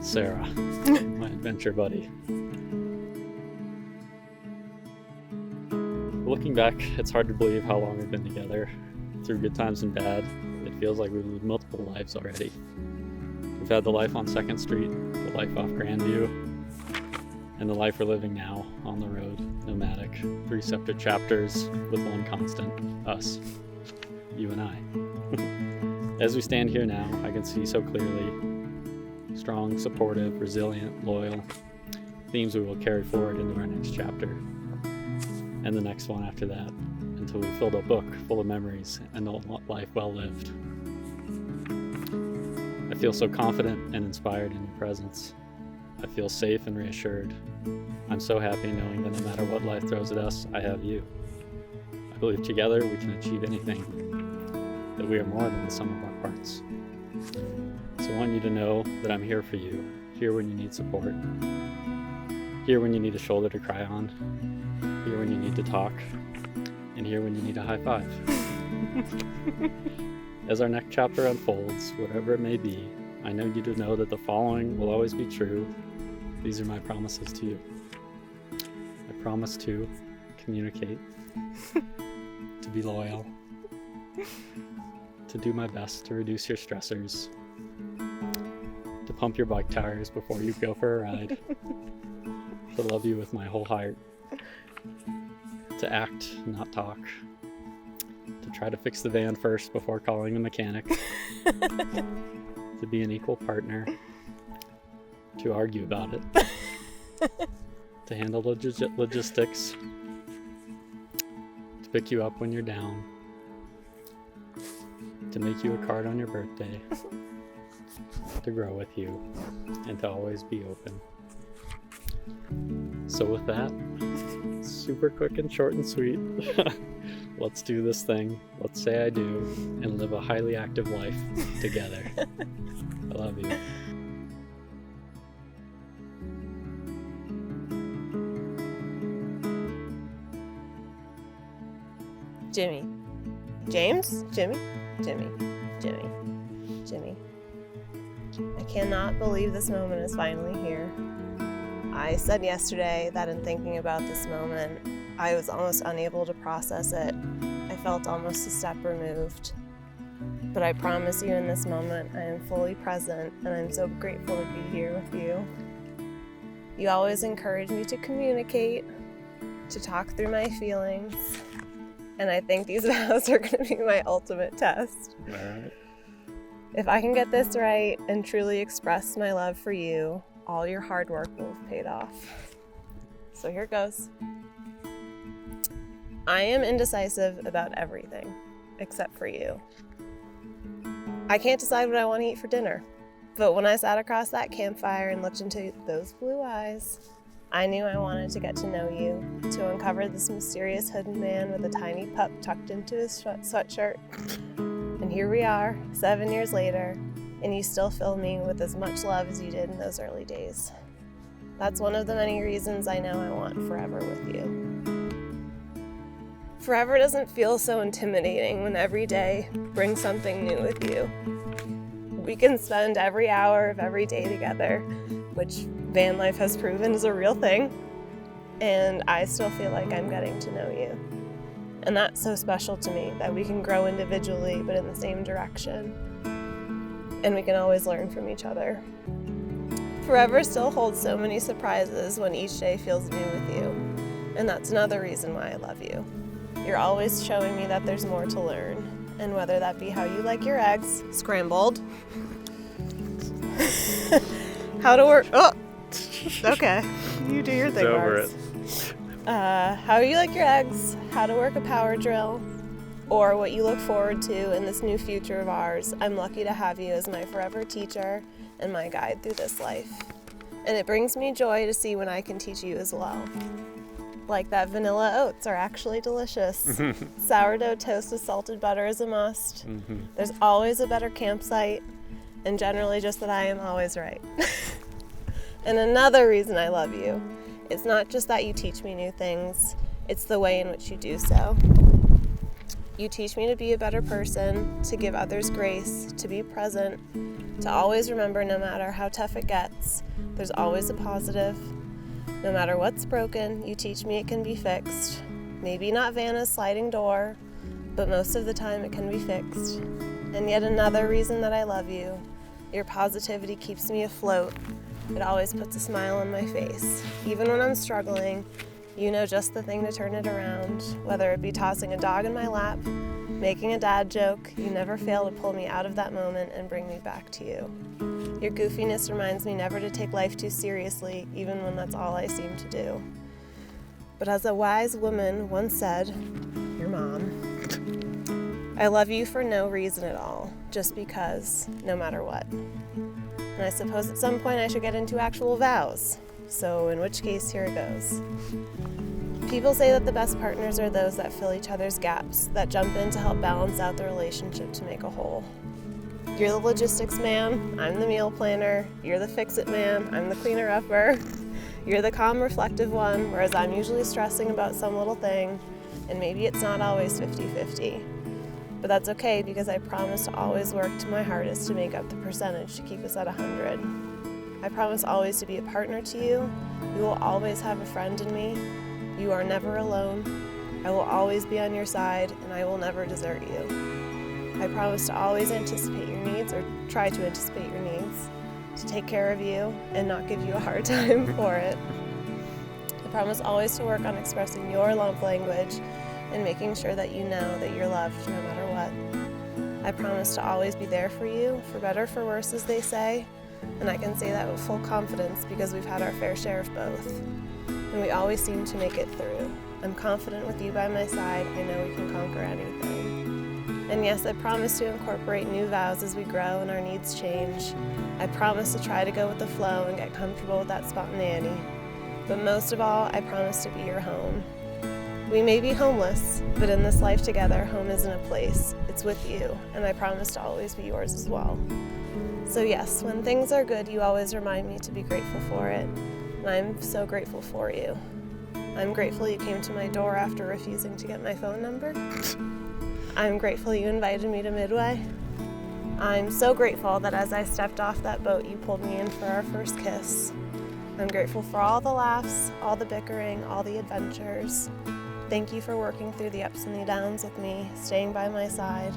Sarah, my adventure buddy. Looking back, it's hard to believe how long we've been together. Through good times and bad, it feels like we've lived multiple lives already. We've had the life on 2nd Street, the life off Grandview, and the life we're living now, on the road, nomadic. 3 separate chapters with one constant, us, you and I. As we stand here now, I can see so clearly strong, supportive, resilient, loyal themes we will carry forward into our next chapter and the next one after that, until we filled a book full of memories and a life well lived. I feel so confident and inspired in your presence. I feel safe and reassured. I'm so happy knowing that no matter what life throws at us, I have you. I believe together we can achieve anything, that we are more than the sum of our parts. So I want you to know that I'm here for you, here when you need support, here when you need a shoulder to cry on, here when you need to talk, and here when you need a high five. As our next chapter unfolds, whatever it may be, I know you to know that the following will always be true. These are my promises to you. I promise to communicate, to be loyal, to do my best to reduce your stressors, to pump your bike tires before you go for a ride, to love you with my whole heart, to act, not talk, to try to fix the van first before calling the mechanic, to be an equal partner, to argue about it, to handle logistics, to pick you up when you're down, to make you a card on your birthday, to grow with you, and to always be open. So with that, super quick and short and sweet, let's do this thing. Let's say I do and live a highly active life together. I love you. Jimmy. James? Jimmy? Jimmy. Jimmy. Jimmy. I cannot believe this moment is finally here. I said yesterday that in thinking about this moment, I was almost unable to process it. I felt almost a step removed. But I promise you in this moment, I am fully present and I'm so grateful to be here with you. You always encourage me to communicate, to talk through my feelings, and I think these vows are going to be my ultimate test. All right. If I can get this right and truly express my love for you, all your hard work will have paid off. So here goes. I am indecisive about everything, except for you. I can't decide what I want to eat for dinner, but when I sat across that campfire and looked into those blue eyes, I knew I wanted to get to know you, to uncover this mysterious hidden man with a tiny pup tucked into his sweatshirt. And here we are, 7 years later, and you still fill me with as much love as you did in those early days. That's one of the many reasons I know I want forever with you. Forever doesn't feel so intimidating when every day brings something new with you. We can spend every hour of every day together, which van life has proven is a real thing, and I still feel like I'm getting to know you. And that's so special to me, that we can grow individually but in the same direction. And we can always learn from each other. Forever still holds so many surprises when each day feels new with you. And that's another reason why I love you. You're always showing me that there's more to learn. And whether that be how you like your eggs scrambled, how to work, okay, you do your thing, Mars. How you like your eggs, how to work a power drill, or what you look forward to in this new future of ours. I'm lucky to have you as my forever teacher and my guide through this life. And it brings me joy to see when I can teach you as well. Like that vanilla oats are actually delicious. Sourdough toast with salted butter is a must. There's always a better campsite, and generally just that I am always right. And another reason I love you, it's not just that you teach me new things, it's the way in which you do so. You teach me to be a better person, to give others grace, to be present, to always remember no matter how tough it gets, there's always a positive. No matter what's broken, you teach me it can be fixed. Maybe not Vanna's sliding door, but most of the time it can be fixed. And yet another reason that I love you, your positivity keeps me afloat. It always puts a smile on my face. Even when I'm struggling, you know just the thing to turn it around. Whether it be tossing a dog in my lap, making a dad joke, you never fail to pull me out of that moment and bring me back to you. Your goofiness reminds me never to take life too seriously, even when that's all I seem to do. But as a wise woman once said, your mom, I love you for no reason at all, just because, no matter what. And I suppose at some point I should get into actual vows. So in which case, here it goes. People say that the best partners are those that fill each other's gaps, that jump in to help balance out the relationship to make a whole. You're the logistics man, I'm the meal planner. You're the fix-it man, I'm the cleaner-upper. You're the calm, reflective one, whereas I'm usually stressing about some little thing, and maybe it's not always 50-50. But that's okay, because I promise to always work to my hardest to make up the percentage to keep us at 100. I promise always to be a partner to you. You will always have a friend in me. You are never alone. I will always be on your side, and I will never desert you. I promise to always anticipate your needs, or try to anticipate your needs, to take care of you and not give you a hard time for it. I promise always to work on expressing your love language and making sure that you know that you're loved no matter what. I promise to always be there for you, for better, for worse, as they say. And I can say that with full confidence because we've had our fair share of both. And we always seem to make it through. I'm confident with you by my side. I know we can conquer anything. And yes, I promise to incorporate new vows as we grow and our needs change. I promise to try to go with the flow and get comfortable with that spontaneity. But most of all, I promise to be your home. We may be homeless, but in this life together, home isn't a place. It's with you, and I promise to always be yours as well. So yes, when things are good, you always remind me to be grateful for it. And I'm so grateful for you. I'm grateful you came to my door after refusing to get my phone number. I'm grateful you invited me to Midway. I'm so grateful that as I stepped off that boat, you pulled me in for our first kiss. I'm grateful for all the laughs, all the bickering, all the adventures. Thank you for working through the ups and the downs with me, staying by my side,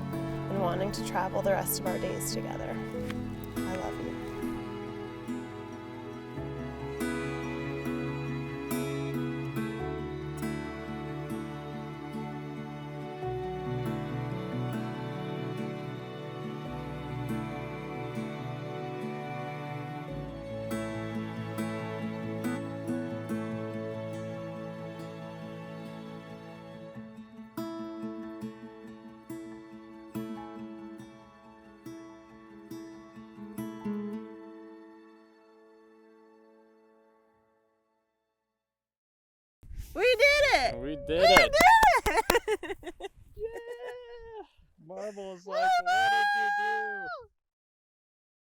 and wanting to travel the rest of our days together. I love you. We did it! We did it! We did it! Yeah! Marvel's like, what did you do?